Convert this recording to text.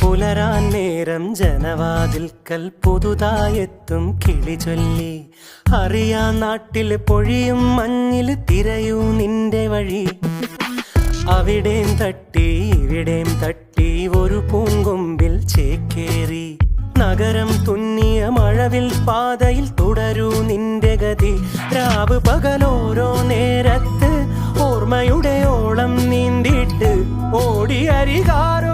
പുലരാൻ നേരം ജനവാതിൽക്കൽ പുതുതായെത്തും കിളി ചൊല്ലി. അറിയാ നാട്ടിൽ പൊഴിയും മഞ്ഞിൽ തിരയൂ നിന്റെ വഴി. അവിടേം തട്ടി ഇവിടേം തട്ടി ഒരു പൂങ്കൊമ്പിൽ ചേക്കേറി. നഗരം തുന്നിയ മഴവിൽ പാതയിൽ തുടരൂ നിന്റെ ഗതി. രാവ് പകലോരോ നേരത്ത് ഓർമ്മയുടെ ഓളം നീന്തിയിട്ട് ഓടി അരികാരോ